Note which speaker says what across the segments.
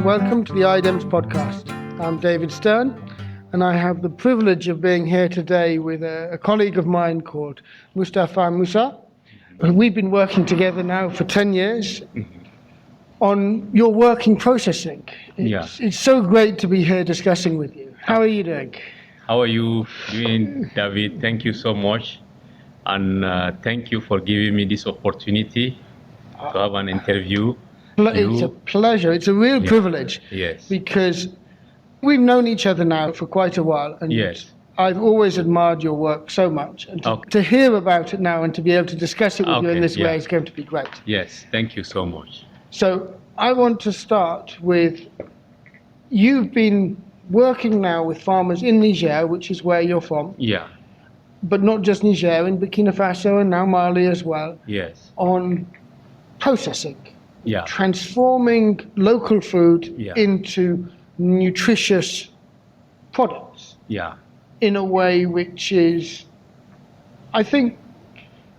Speaker 1: and welcome to the IDEMS podcast. I'm David Stern, and I have the privilege of being here today with a colleague of mine called Moustapha Moussa. We've been working together now for 10 years on your work in processing. It's so great to be here discussing with you. How are you doing?
Speaker 2: How are you doing, David? Thank you so much. And thank you for giving me this opportunity to have an interview.
Speaker 1: It's a pleasure. It's a real privilege.
Speaker 2: Yes.
Speaker 1: Because we've known each other now for quite a while. And
Speaker 2: yes.
Speaker 1: I've always admired your work so much. And to hear about it now and to be able to discuss it with you in this way is going to be great.
Speaker 2: Yes. Thank you so much.
Speaker 1: So I want to start with, you've been working now with farmers in Niger, which is where you're from.
Speaker 2: Yeah.
Speaker 1: But not just Niger, in Burkina Faso and now Mali as well.
Speaker 2: Yes.
Speaker 1: On processing.
Speaker 2: Yeah.
Speaker 1: Transforming local food into nutritious products.
Speaker 2: Yeah.
Speaker 1: In a way which is, I think,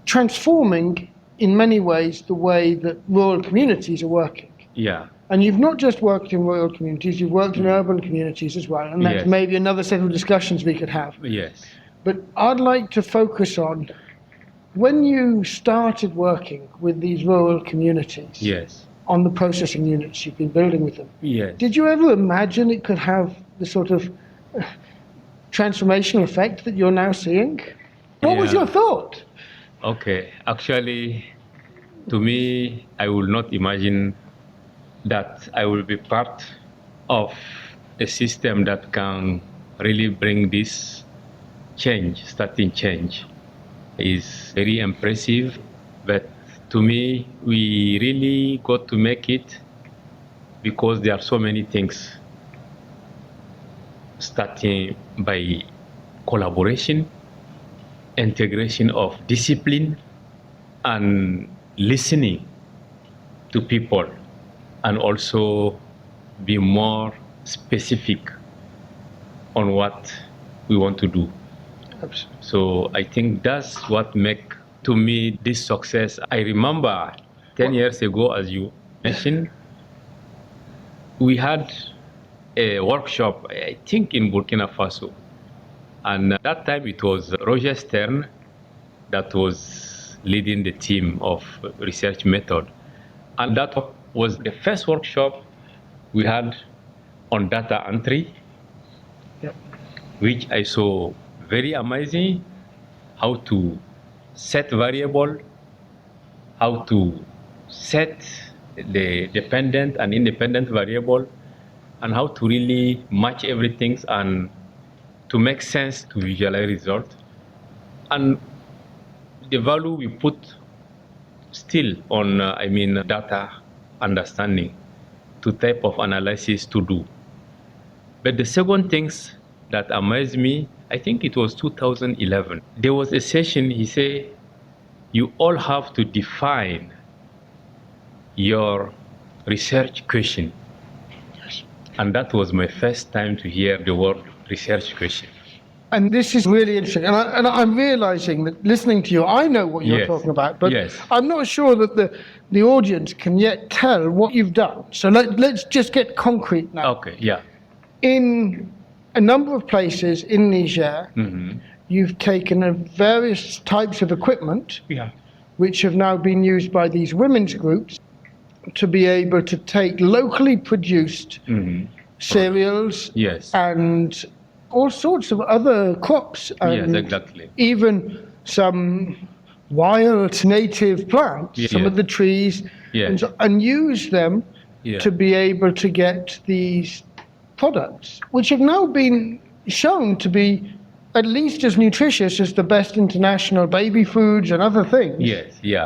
Speaker 1: transforming in many ways the way that rural communities are working.
Speaker 2: Yeah.
Speaker 1: And you've not just worked in rural communities, you've worked in urban communities as well. And that's maybe another set of discussions we could have.
Speaker 2: Yes.
Speaker 1: But I'd like to focus on when you started working with these rural communities on the processing units you've been building with them.
Speaker 2: Yes.
Speaker 1: Did you ever imagine it could have the sort of transformational effect that you're now seeing? What was your thought?
Speaker 2: Okay. Actually, to me, I will not imagine that I will be part of a system that can really bring this starting change. Is very impressive, but to me, we really got to make it because there are so many things, starting by collaboration, integration of discipline, and listening to people, and also be more specific on what we want to do. So I think that's what make to me this success. I remember 10 years ago, as you mentioned, we had a workshop, I think in Burkina Faso. And at that time it was Roger Stern that was leading the team of research method. And that was the first workshop we had on data entry, which I saw very amazing, how to set variable, how to set the dependent and independent variable, and how to really match everything and to make sense to visualize result. And the value we put still on, data understanding, to type of analysis to do. But the second things that amazed me, I think it was 2011. There was a session, he said, you all have to define your research question. Yes. And that was my first time to hear the word research question.
Speaker 1: And this is really interesting. And I'm realizing that listening to you, I know what you're talking about, but I'm not sure that the audience can yet tell what you've done. So let's just get concrete now.
Speaker 2: Okay, yeah.
Speaker 1: In a number of places in Niger, you've taken various types of equipment, which have now been used by these women's groups to be able to take locally produced cereals and all sorts of other crops. And even some wild native plants, some of the trees, and use them to be able to get these products, which have now been shown to be at least as nutritious as the best international baby foods and other things.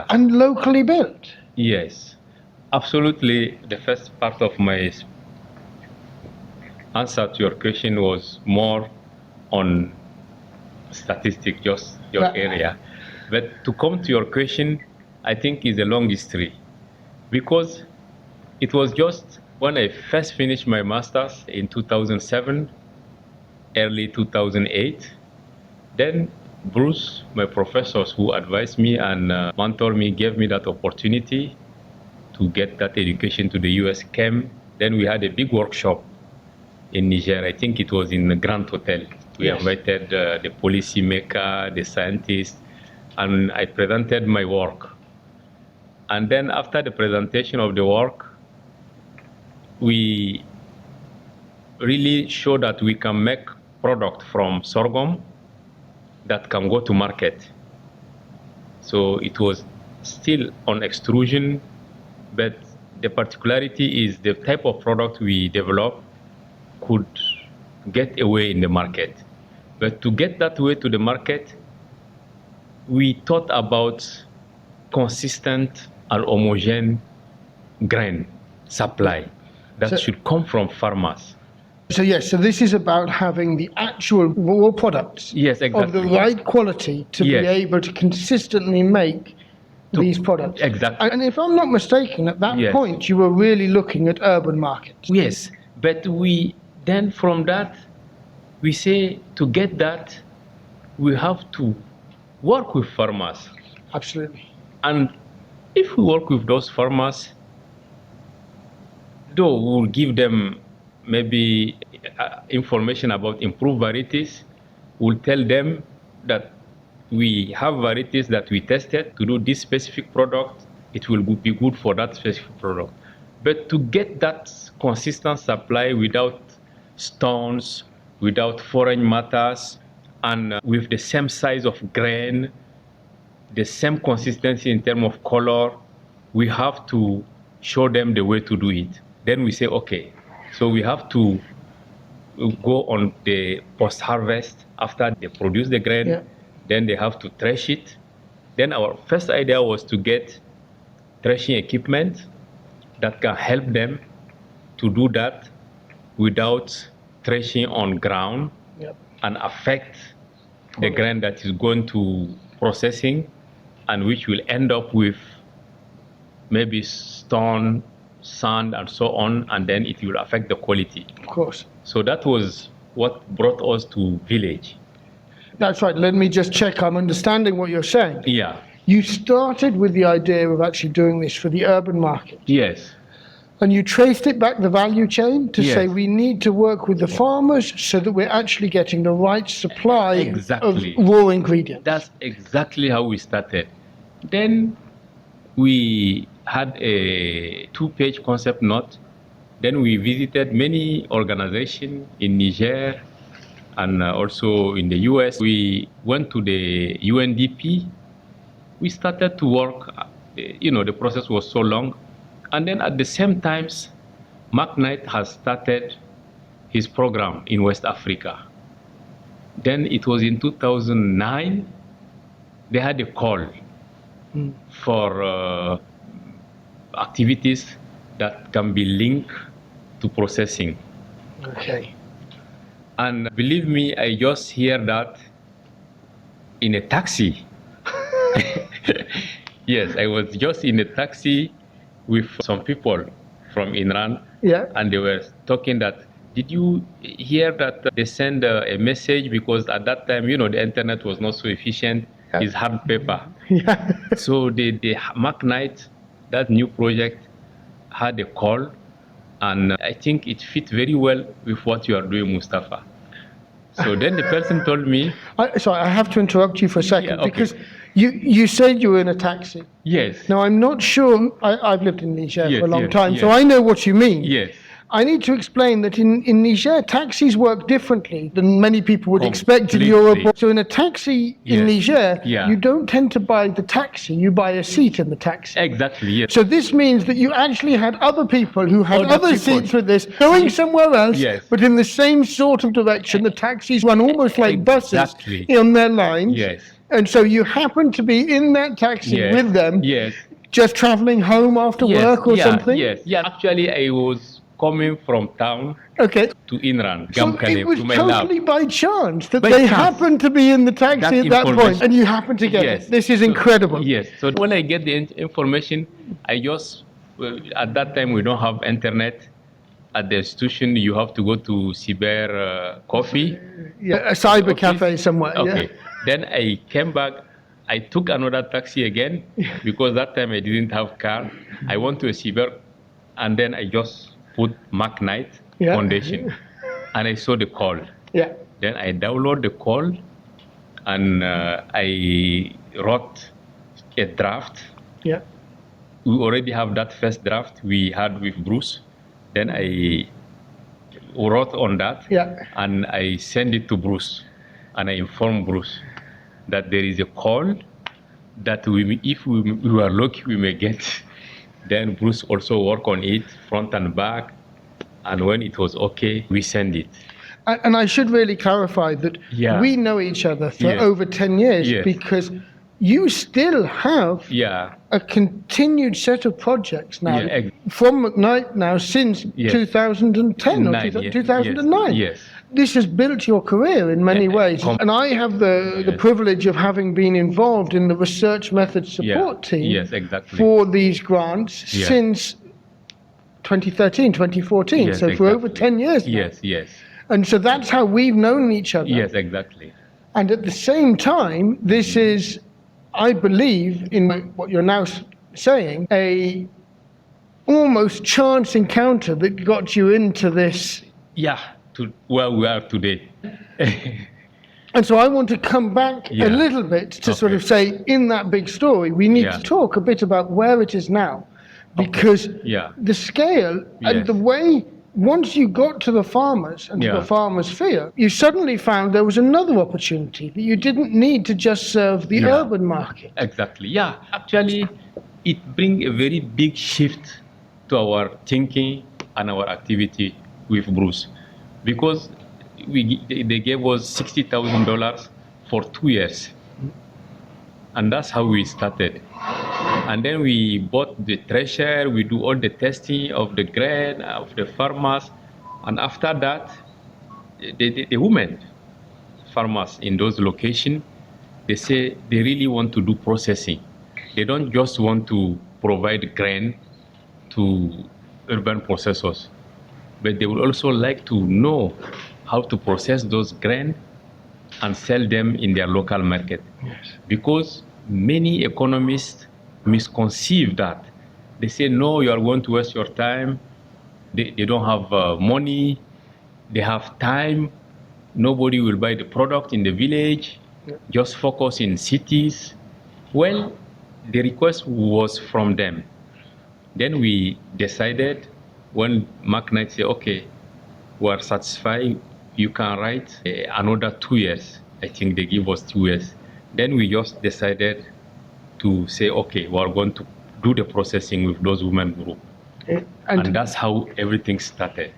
Speaker 1: And locally built.
Speaker 2: Yes, absolutely. The first part of my answer to your question was more on statistics, just your area. But to come to your question, I think is a long history, because it was just when I first finished my master's in 2007, early 2008, then Bruce, my professors who advised me and mentored me, gave me that opportunity to get that education to the US, came Then we had a big workshop in Niger. I think it was in the Grand Hotel. We invited the policy maker, the scientists, and I presented my work. And then after the presentation of the work, we really showed that we can make product from sorghum that can go to market. So it was still on extrusion, but the particularity is the type of product we developed could get away in the market. But to get that way to the market, we thought about consistent and homogeneous grain supply that should come from farmers.
Speaker 1: So yes, so this is about having the actual raw products of the right quality to be able to consistently make these products.
Speaker 2: Exactly.
Speaker 1: And if I'm not mistaken, at that point you were really looking at urban markets.
Speaker 2: Yes, but we then from that, we say to get that, we have to work with farmers.
Speaker 1: Absolutely.
Speaker 2: And if we work with those farmers, though we will give them maybe information about improved varieties, we'll tell them that we have varieties that we tested to do this specific product, it will be good for that specific product. But to get that consistent supply without stones, without foreign matters, and with the same size of grain, the same consistency in terms of color, we have to show them the way to do it. Then we say, okay, so we have to go on the post-harvest after they produce the grain, then they have to thresh it. Then our first idea was to get threshing equipment that can help them to do that without threshing on ground and affect the grain that is going to processing, and which will end up with maybe stone, sand, and so on, and then it will affect the quality.
Speaker 1: Of course.
Speaker 2: So that was what brought us to village.
Speaker 1: That's right. Let me just check I'm understanding what you're saying.
Speaker 2: Yeah.
Speaker 1: You started with the idea of actually doing this for the urban market.
Speaker 2: Yes.
Speaker 1: And you traced it back the value chain to say we need to work with the farmers so that we're actually getting the right supply of raw ingredients.
Speaker 2: That's exactly how we started. Then we had a 2-page concept note. Then we visited many organizations in Niger and also in the US. We went to the UNDP. We started to work. The process was so long. And then at the same time, McKnight has started his program in West Africa. Then it was in 2009, they had a call for activities that can be linked to processing.
Speaker 1: Okay.
Speaker 2: And believe me, I just hear that in a taxi. Yes, I was just in a taxi with some people from Iran, and they were talking that, did you hear that they send a message, because at that time, the internet was not so efficient, it's hard paper. So the McKnight, that new project, had a call, and I think it fit very well with what you are doing, Moustapha. So then the person told me...
Speaker 1: Sorry, I have to interrupt you for a second, because you said you were in a taxi.
Speaker 2: Yes.
Speaker 1: Now, I'm not sure, I've lived in Niger for a long time, so I know what you mean.
Speaker 2: Yes.
Speaker 1: I need to explain that in Niger, taxis work differently than many people would expect in Europe. So in a taxi in Niger, you don't tend to buy the taxi, you buy a seat in the taxi.
Speaker 2: Exactly, yes.
Speaker 1: So this means that you actually had other people who had other seats with this, going somewhere else, but in the same sort of direction. The taxis run almost like buses on their lines.
Speaker 2: Yes.
Speaker 1: And so you happen to be in that taxi with them, just traveling home after work or something?
Speaker 2: Yes, actually I was coming from town to Inran,
Speaker 1: so it was totally by chance that they happened to be in the taxi at that point, and you happened to get it. This is incredible.
Speaker 2: Yes, so when I get the information, I just, at that time we don't have internet. At the institution, you have to go to Cyber Coffee.
Speaker 1: A cyber cafe somewhere.
Speaker 2: Okay. Then I came back. I took another taxi again because that time I didn't have car. I went to a Cyber, and then I just put McKnight
Speaker 1: Yeah.
Speaker 2: Foundation, and I saw the call.
Speaker 1: Yeah.
Speaker 2: Then I download the call, and I wrote a draft.
Speaker 1: Yeah.
Speaker 2: We already have that first draft we had with Bruce. Then I wrote on that,
Speaker 1: Yeah.
Speaker 2: and I sent it to Bruce, and I informed Bruce that there is a call that if we are lucky, we may get. Then Bruce also worked on it, front and back, and when it was okay, we send it.
Speaker 1: And I should really clarify that
Speaker 2: Yeah.
Speaker 1: we know each other for
Speaker 2: Yes.
Speaker 1: over 10 years
Speaker 2: Yes.
Speaker 1: because you still have
Speaker 2: Yeah.
Speaker 1: a continued set of projects now
Speaker 2: Yeah,
Speaker 1: from McKnight now since
Speaker 2: Yes.
Speaker 1: 2010 or
Speaker 2: Nine, yes.
Speaker 1: 2009.
Speaker 2: Yes.
Speaker 1: This has built your career in many ways.
Speaker 2: com-
Speaker 1: And I have the
Speaker 2: Yes.
Speaker 1: privilege of having been involved in the research methods support
Speaker 2: Yeah.
Speaker 1: team
Speaker 2: Yes, exactly.
Speaker 1: for these grants
Speaker 2: Yeah.
Speaker 1: since 2013, 2014.
Speaker 2: Yes,
Speaker 1: So for over
Speaker 2: exactly.
Speaker 1: 10 years now.
Speaker 2: Yes, yes.
Speaker 1: And so that's how we've known each other.
Speaker 2: Yes, exactly.
Speaker 1: And at the same time, this is, I believe, in what you're now saying, a almost chance encounter that got you into this.
Speaker 2: Yeah, to where we are today.
Speaker 1: And so I want to come back
Speaker 2: Yeah.
Speaker 1: a little bit to sort
Speaker 2: Okay.
Speaker 1: of say, in that big story, we need
Speaker 2: Yeah.
Speaker 1: to talk a bit about where it is now. Because
Speaker 2: Yeah.
Speaker 1: the scale and
Speaker 2: Yes.
Speaker 1: the way, once you got to the farmers and to
Speaker 2: Yeah.
Speaker 1: the farmers' fear, you suddenly found there was another opportunity, that you didn't need to just serve the
Speaker 2: Yeah.
Speaker 1: urban market.
Speaker 2: Exactly. Yeah. Actually, it brings a very big shift to our thinking and our activity with Bruce, because they gave us $60,000 for 2 years, and that's how we started. And then we bought the thresher. We do all the testing of the grain of the farmers, and after that, the women farmers in those locations, they say they really want to do processing. They don't just want to provide grain to urban processors, but they would also like to know how to process those grain and sell them in their local market.
Speaker 1: Yes.
Speaker 2: Because many economists misconceive that. They say, no, you are going to waste your time. They don't have money. They have time. Nobody will buy the product in the village.
Speaker 1: Yeah.
Speaker 2: Just focus in cities. Well, the request was from them. Then we decided, when McKnight said, okay, we are satisfied, you can write another 2 years. I think they give us 2 years. Then we just decided to say, okay, we are going to do the processing with those women group. And that's how everything started.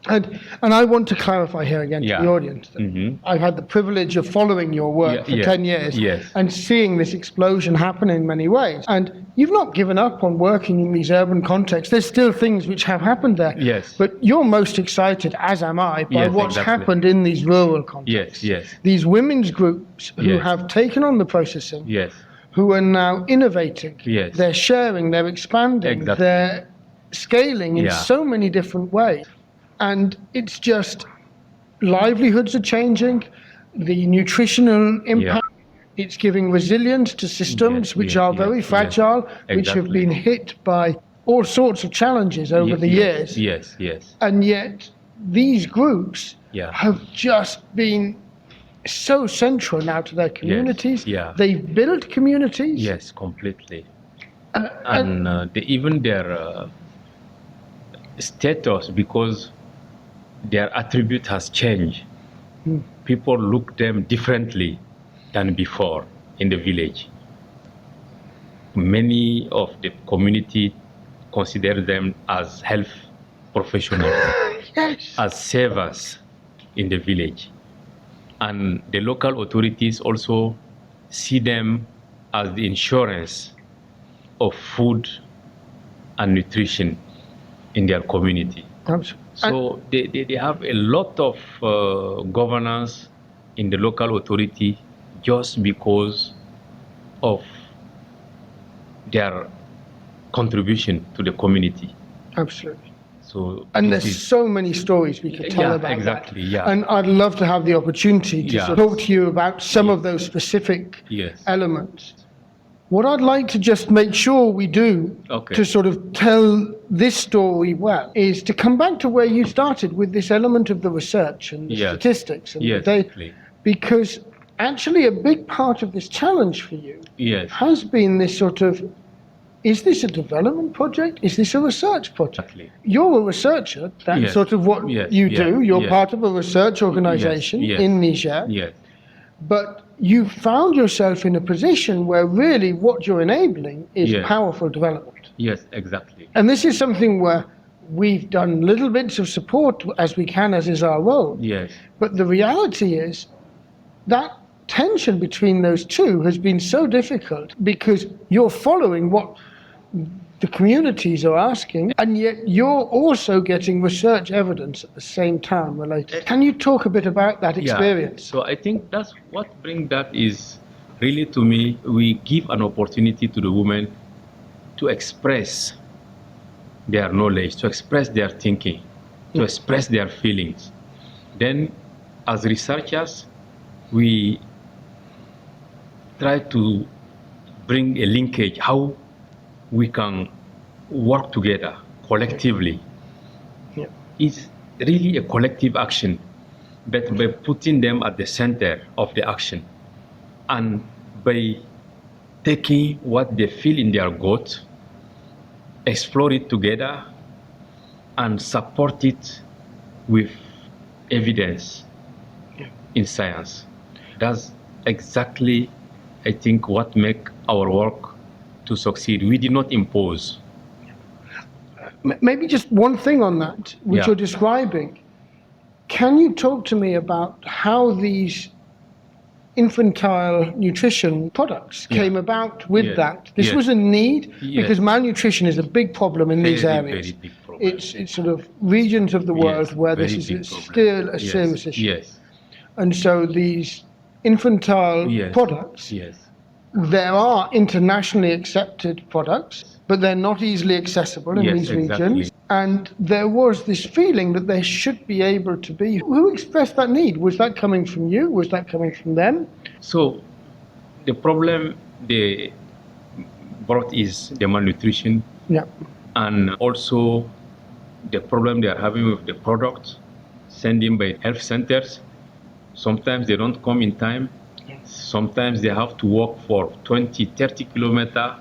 Speaker 1: And I want to clarify here again to
Speaker 2: Yeah.
Speaker 1: the audience that I've had the privilege of following your work for 10 years
Speaker 2: Yes.
Speaker 1: and seeing this explosion happen in many ways. And you've not given up on working in these urban contexts. There's still things which have happened there.
Speaker 2: Yes.
Speaker 1: But you're most excited, as am I, by
Speaker 2: Yes,
Speaker 1: what's
Speaker 2: exactly.
Speaker 1: happened in these rural contexts.
Speaker 2: Yes, yes,
Speaker 1: These women's groups who
Speaker 2: Yes.
Speaker 1: have taken on the processing,
Speaker 2: yes,
Speaker 1: who are now innovating.
Speaker 2: Yes.
Speaker 1: They're sharing, they're expanding,
Speaker 2: Exactly.
Speaker 1: they're scaling in
Speaker 2: Yeah.
Speaker 1: so many different ways. And it's just livelihoods are changing, the nutritional impact, it's giving resilience to systems
Speaker 2: Yes,
Speaker 1: which
Speaker 2: yes,
Speaker 1: are
Speaker 2: yes,
Speaker 1: very
Speaker 2: yes.
Speaker 1: fragile, which have
Speaker 2: Exactly.
Speaker 1: been hit by all sorts of challenges over the years.
Speaker 2: Yes, yes,
Speaker 1: And yet these groups
Speaker 2: Yeah.
Speaker 1: have just been so central now to their communities.
Speaker 2: yeah.
Speaker 1: They've built communities.
Speaker 2: yes, completely.
Speaker 1: And
Speaker 2: And even their status, because their attribute has changed. People look them differently than before in the village. Many of the community consider them as health professionals,
Speaker 1: yes.
Speaker 2: as savers in the village. And the local authorities also see them as the insurance of food and nutrition in their community.
Speaker 1: Absolutely.
Speaker 2: So they have a lot of governance in the local authority just because of their contribution to the community.
Speaker 1: Absolutely.
Speaker 2: So
Speaker 1: And
Speaker 2: this
Speaker 1: there's
Speaker 2: is-
Speaker 1: so many stories we could tell
Speaker 2: Yeah,
Speaker 1: about
Speaker 2: exactly,
Speaker 1: that.
Speaker 2: yeah.
Speaker 1: And I'd love to have the opportunity to
Speaker 2: Yeah.
Speaker 1: talk to you about some of those specific
Speaker 2: Yes.
Speaker 1: elements. What I'd like to just make sure we do to sort of tell this story well is to come back to where you started with this element of the research and the statistics and the data. Because actually a big part of this challenge for you has been this sort of, is this a development project? Is this a research project? You're a researcher. That's sort of what you do. You're part of a research organization in Niger. But you found yourself in a position where really what you're enabling is powerful development.
Speaker 2: Yes, exactly.
Speaker 1: And this is something where we've done little bits of support as we can, as is our role.
Speaker 2: Yes.
Speaker 1: But the reality is that tension between those two has been so difficult because you're following what the communities are asking, and yet you're also getting research evidence at the same time related. Can you talk a bit about that experience?
Speaker 2: So I think that's what brings that is really, to me, we give an opportunity to the women to express their knowledge, to express their thinking, to express their feelings. Then as researchers, we try to bring a linkage, how we can work together collectively. It's really a collective action, but by putting them at the center of the action and by taking what they feel in their gut, explore it together and support it with evidence in science. That's exactly, I think, what makes our work to succeed. We did not impose.
Speaker 1: Maybe just one thing on that, which you're describing. Can you talk to me about how these infantile nutrition products came about with that? This was a need, because malnutrition is a big problem in these areas.
Speaker 2: Very big problem.
Speaker 1: It's sort of regions of the world where this is still a serious issue. And so these infantile products, there are internationally accepted products, but they're not easily accessible in these regions. And there was this feeling that they should be able to be. Who expressed that need? Was that coming from you? Was that coming from them?
Speaker 2: So the problem they brought is the malnutrition. And also the problem they are having with the product sending by health centers. Sometimes they don't come in time. Sometimes they have to walk for 20, 30 kilometers.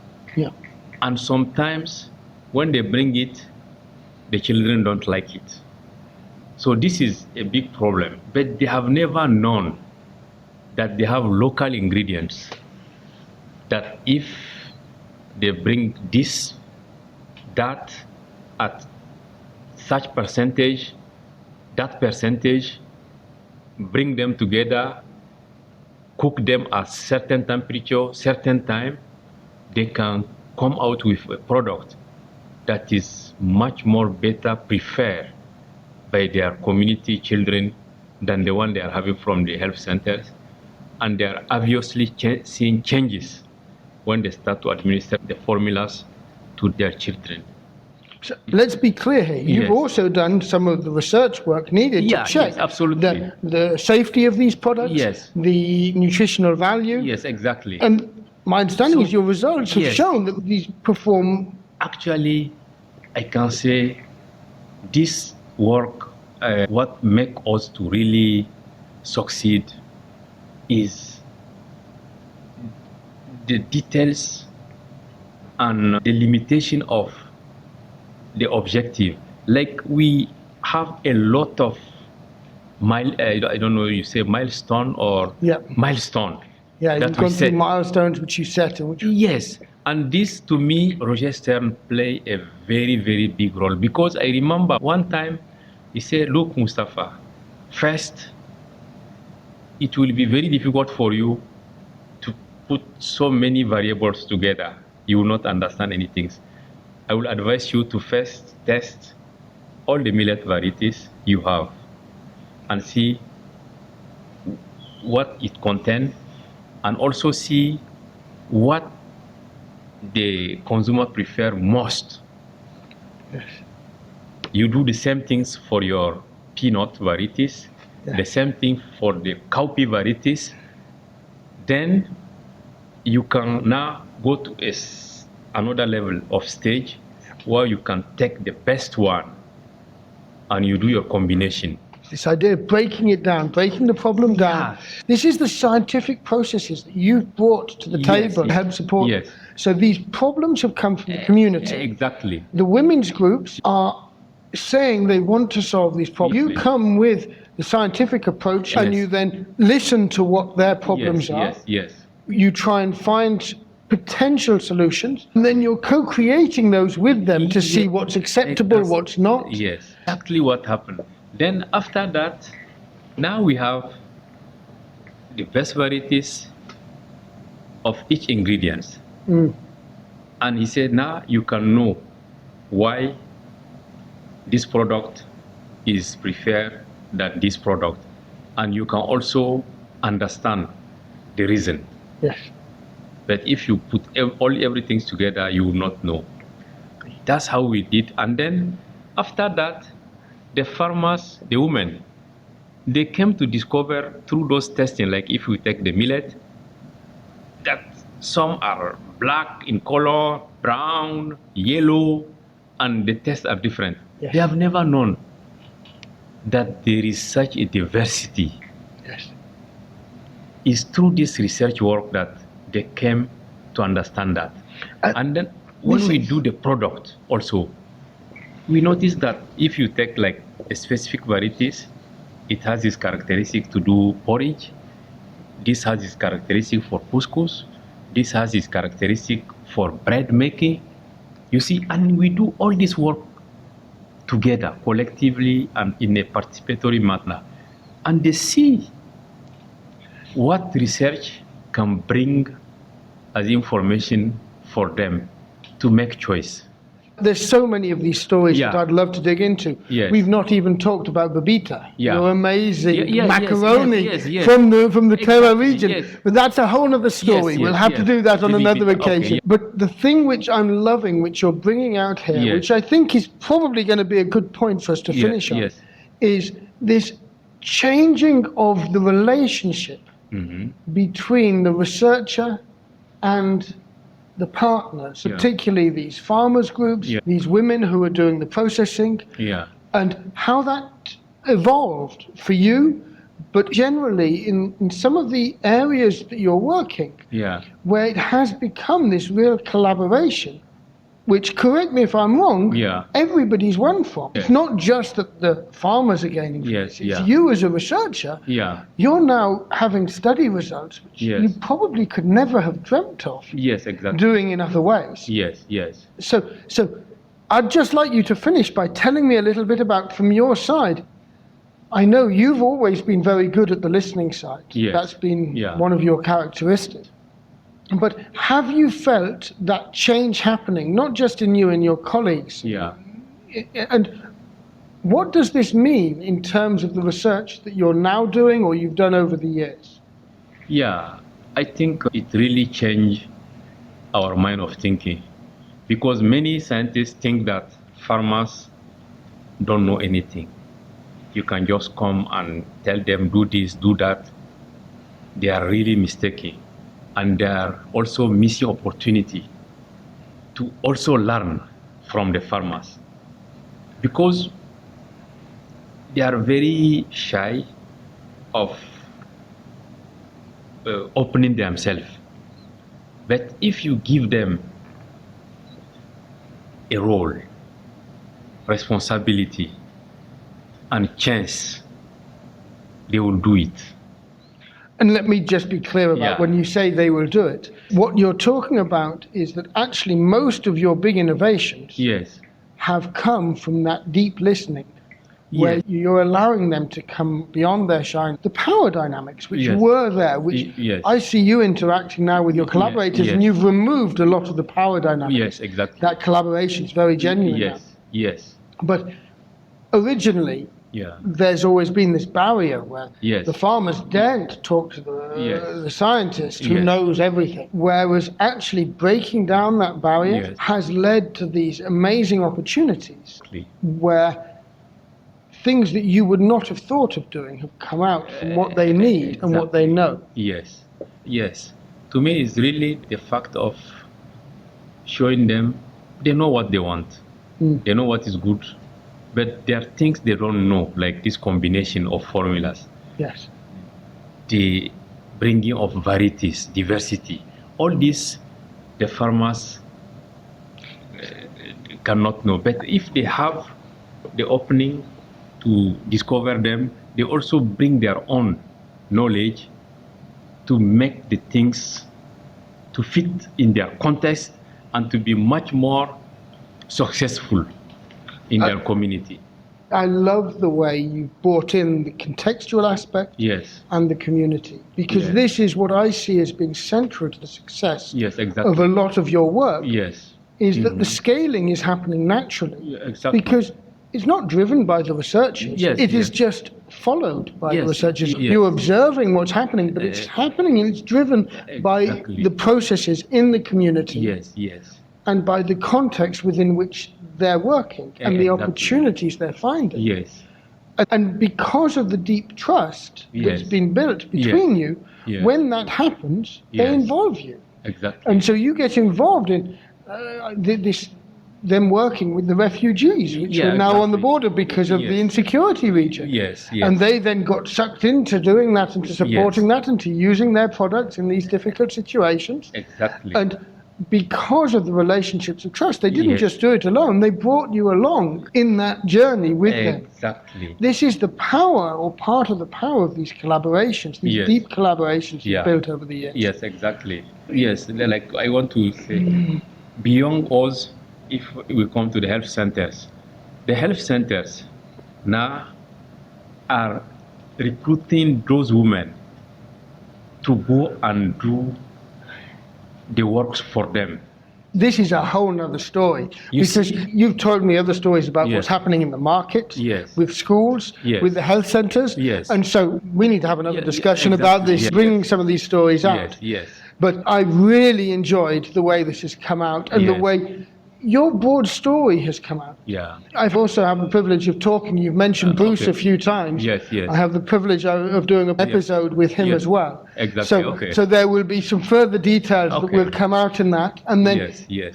Speaker 2: And sometimes when they bring it, the children don't like it. So this is a big problem. But they have never known that they have local ingredients, that if they bring this, that at such percentage, that percentage, bring them together, cook them at certain temperature, certain time, they can come out with a product that is much more better preferred by their community children than the one they are having from the health centers. And they are obviously seeing changes when they start to administer the formulas to their children.
Speaker 1: So let's be clear here. You've also done some of the research work needed to check the safety of these products, the nutritional value.
Speaker 2: Yes, exactly.
Speaker 1: And my understanding is your results have shown that these perform.
Speaker 2: Actually, I can say this work, what makes us to really succeed is the details and the limitation of the objective. Like we have a lot of I don't know, you say milestone or milestone.
Speaker 1: You've gone through milestones which you set.
Speaker 2: Yes, and this to me, Roger Stern play a very, very big role, because I remember one time he said, look, Moustapha, first, it will be very difficult for you to put so many variables together. You will not understand anything. I will advise you to first test all the millet varieties you have and see what it contains, and also see what the consumer prefer most. You do the same things for your peanut varieties, the same thing for the cowpea varieties. Then you can now go to another level of stage where you can take the best one and you do your combination.
Speaker 1: This idea of breaking it down, breaking the problem down. This is the scientific processes that you've brought to the table to help support.
Speaker 2: Yes.
Speaker 1: So these problems have come from the community.
Speaker 2: Exactly.
Speaker 1: The women's groups are saying they want to solve these problems. You come with the scientific approach and you then listen to what their problems are.
Speaker 2: Yes.
Speaker 1: You try and find potential solutions, and then you're co-creating those with them to see what's acceptable, what's not.
Speaker 2: Yes, exactly what happened. Then after that, now we have the best varieties of each ingredient. And he said, now you can know why this product is preferred than this product. And you can also understand the reason.
Speaker 1: Yes.
Speaker 2: But if you put everything together, you will not know. That's how we did. And then after that, the farmers, the women, they came to discover through those testing, like if we take the millet, that some are black in color, brown, yellow, and the tests are different.
Speaker 1: Yes.
Speaker 2: They have never known that there is such a diversity.
Speaker 1: Yes.
Speaker 2: It's through this research work that they came to understand that. And then when we do the product also, we notice that if you take like a specific varieties, it has this characteristic to do porridge. This has this characteristic for couscous. This has this characteristic for bread making. You see, and we do all this work together, collectively and in a participatory manner. And they see what research can bring as information for them to make choice.
Speaker 1: There's so many of these stories that I'd love to dig into.
Speaker 2: Yes.
Speaker 1: We've not even talked about babita, your amazing
Speaker 2: Yes,
Speaker 1: macaroni from the Terra region. But that's a whole other story. We'll have to do that on another occasion. But the thing which I'm loving, which you're bringing out here, which I think is probably going to be a good point for us to finish on, is this changing of the relationship between the researcher and the partners, particularly these farmers groups, these women who are doing the processing, and how that evolved for you, but generally in some of the areas that you're working, where it has become this real collaboration, which, correct me if I'm wrong, everybody's won from. It's not just that the farmers are gaining from this. It's you as a researcher. You're now having study results which you probably could never have dreamt of doing in other ways. So I'd just like you to finish by telling me a little bit about, from your side, I know you've always been very good at the listening side. That's been one of your characteristics. But have you felt that change happening, not just in you and your colleagues? And what does this mean in terms of the research that you're now doing or you've done over the years?
Speaker 2: I think it really changed our mind of thinking, because many scientists think that farmers don't know anything. You can just come and tell them, do this, do that. They are really mistaken. And they are also missing opportunity to also learn from the farmers, because they are very shy of opening themselves. But if you give them a role, responsibility, and chance, they will do it.
Speaker 1: And let me just be clear about when you say they will do it. What you're talking about is that actually most of your big innovations have come from that deep listening, where you're allowing them to come beyond their shine. The power dynamics which were there, which I see you interacting now with your collaborators, and you've removed a lot of the power dynamics. That collaboration is very genuine now. But originally, there's always been this barrier where the farmers daren't talk to the scientist who knows everything. Whereas actually breaking down that barrier has led to these amazing opportunities where things that you would not have thought of doing have come out from what they need and what they know.
Speaker 2: to me is really the fact of showing them they know what they want. They know what is good, but there are things they don't know, like this combination of formulas.
Speaker 1: Yes.
Speaker 2: The bringing of varieties, diversity, all this the farmers cannot know. But if they have the opening to discover them, they also bring their own knowledge to make the things to fit in their context and to be much more successful in their community.
Speaker 1: I love the way you brought in the contextual aspect
Speaker 2: Yes.
Speaker 1: and the community, because this is what I see as being central to the success of a lot of your work.
Speaker 2: Yes.
Speaker 1: Is that the scaling is happening naturally.
Speaker 2: Yeah, exactly.
Speaker 1: Because it's not driven by the researchers.
Speaker 2: Yes,
Speaker 1: It is just followed by the researchers.
Speaker 2: Yes.
Speaker 1: You're observing what's happening, but it's happening and it's driven by the processes in the community.
Speaker 2: Yes, yes.
Speaker 1: And by the context within which they're working and the opportunities they're finding.
Speaker 2: Yes.
Speaker 1: And because of the deep trust that's been built between you, when that happens, they involve you.
Speaker 2: Exactly.
Speaker 1: And so you get involved in them working with the refugees, which are now on the border because of the insecurity region.
Speaker 2: Yes, yes.
Speaker 1: And they then got sucked into doing that and to supporting that and to using their products in these difficult situations.
Speaker 2: Exactly.
Speaker 1: And because of the relationships of trust, they didn't just do it alone, they brought you along in that journey with them.
Speaker 2: Exactly.
Speaker 1: This is the power, or part of the power of these collaborations, these deep collaborations you've built over the years.
Speaker 2: Yes, exactly. Yes, like I want to say, beyond us, if we come to the health centers now are recruiting those women to go and do the works for them.
Speaker 1: This is a whole other story, because you've told me other stories about what's happening in the market, with schools, with the health centers, and so we need to have another discussion about this, bringing some of these stories out. But I really enjoyed the way this has come out and the way your broad story has come out. I've also had the privilege of talking. You've mentioned Bruce a few times. I have the privilege of doing an episode with him as well. So there will be some further details that will come out in that. And then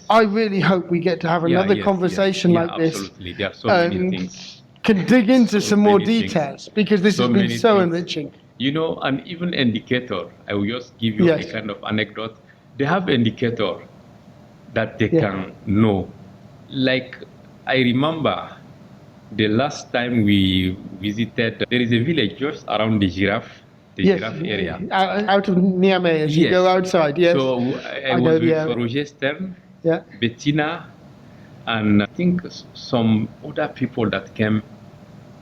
Speaker 1: I really hope we get to have another conversation like this.
Speaker 2: Absolutely. There are so many things.
Speaker 1: Can dig into some more details, because this has been so enriching.
Speaker 2: You know, an even indicator, I will just give you a kind of anecdote. They have indicator that they can know. Like, I remember the last time we visited, there is a village just around the giraffe area.
Speaker 1: Out of Niamey, as you go outside,
Speaker 2: So I was with Roger Stern, Bettina, and I think some other people that came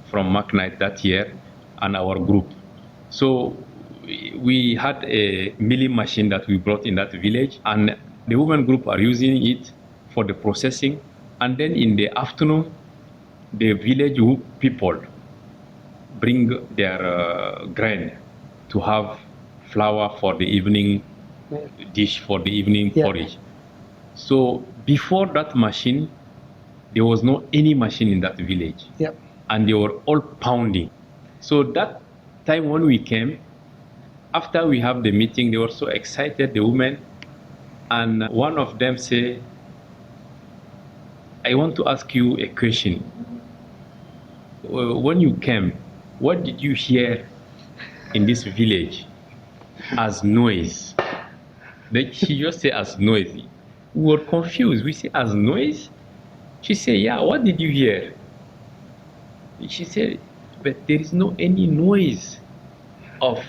Speaker 2: from McKnight that year, and our group. So we had a milling machine that we brought in that village, and the women group are using it for the processing. And then in the afternoon, the village people bring their grain to have flour for the evening dish, for the evening porridge. So before that machine, there was no any machine in that village. And they were all pounding. So that time when we came, after we have the meeting, they were so excited, the women. And one of them said, I want to ask you a question. When you came, what did you hear in this village as noise? She just said as noise. We were confused. We said as noise? She said, yeah, what did you hear? She said, but there is no any noise of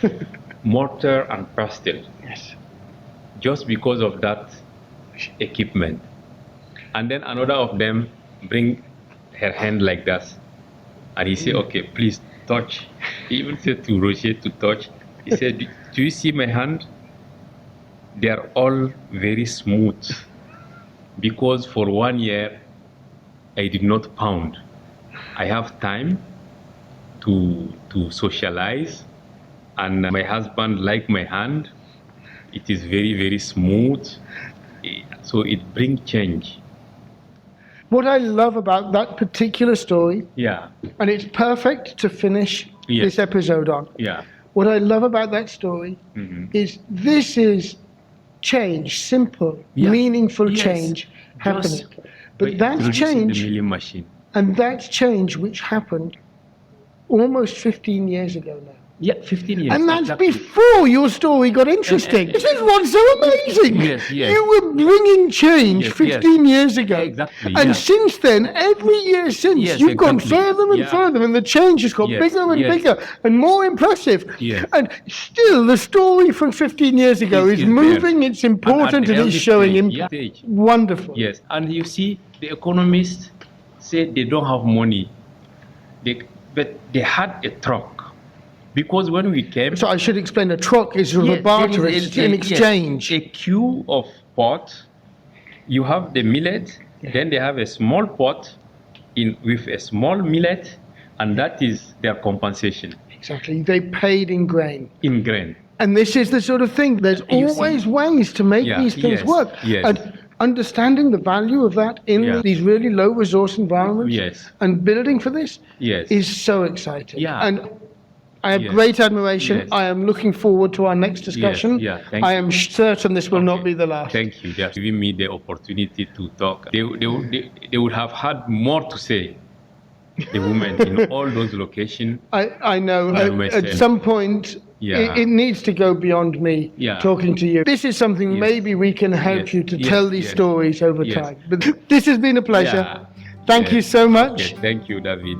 Speaker 2: mortar and pestle. Just because of that equipment. And then another of them bring her hand like that. And he said, okay, please touch. He even said to Roger to touch. He said, do you see my hand? They are all very smooth. Because for 1 year, I did not pound. I have time to socialize. And my husband liked my hand. It is very, very smooth, so it brings change.
Speaker 1: What I love about that particular story, and it's perfect to finish this episode on. What I love about that story is this is change, simple,
Speaker 2: Yeah.
Speaker 1: meaningful
Speaker 2: Yes.
Speaker 1: change happening.
Speaker 2: Just
Speaker 1: But that's
Speaker 2: introducing
Speaker 1: change,
Speaker 2: the milling machine.
Speaker 1: and that's change which happened almost 15 years ago now.
Speaker 2: Yeah, 15 years.
Speaker 1: And that's
Speaker 2: exactly.
Speaker 1: before your story got interesting. This is what's so amazing.
Speaker 2: Yes, yes.
Speaker 1: You were bringing change
Speaker 2: Yes,
Speaker 1: 15 years ago.
Speaker 2: Yeah, exactly,
Speaker 1: And
Speaker 2: yeah.
Speaker 1: since then, every year since,
Speaker 2: Yes,
Speaker 1: you've gone
Speaker 2: exactly.
Speaker 1: further and
Speaker 2: Yeah.
Speaker 1: further, and the change has got
Speaker 2: Yes,
Speaker 1: bigger and
Speaker 2: yes.
Speaker 1: bigger and more impressive.
Speaker 2: Yes.
Speaker 1: And still, the story from 15 years ago is
Speaker 2: Is there.
Speaker 1: moving, it's important, and it's showing
Speaker 2: impact.
Speaker 1: impact. Wonderful.
Speaker 2: Yes, and you see, the economists say they don't have money, but they had a truck. Because when we came...
Speaker 1: So I should explain, a truck is sort of a barter, it's an exchange.
Speaker 2: Yes, a queue of pot, you have the millet, then they have a small pot with a small millet, and that is their compensation.
Speaker 1: Exactly, they paid in grain.
Speaker 2: In grain.
Speaker 1: And this is the sort of thing, there's always ways to make these things work.
Speaker 2: Yes.
Speaker 1: And understanding the value of that in these really low resource environments and building for this is so exciting.
Speaker 2: Yeah.
Speaker 1: And I have great admiration.
Speaker 2: Yes.
Speaker 1: I am looking forward to our next discussion.
Speaker 2: Thank
Speaker 1: I
Speaker 2: you.
Speaker 1: am certain this will not be the last.
Speaker 2: Thank you. They have given me the opportunity to talk. They would have had more to say, the women in all those locations.
Speaker 1: I know. At some point, it needs to go beyond me talking to you. This is something maybe we can help you to tell these stories over time. But this has been a pleasure. Thank you so much.
Speaker 2: Thank you, David.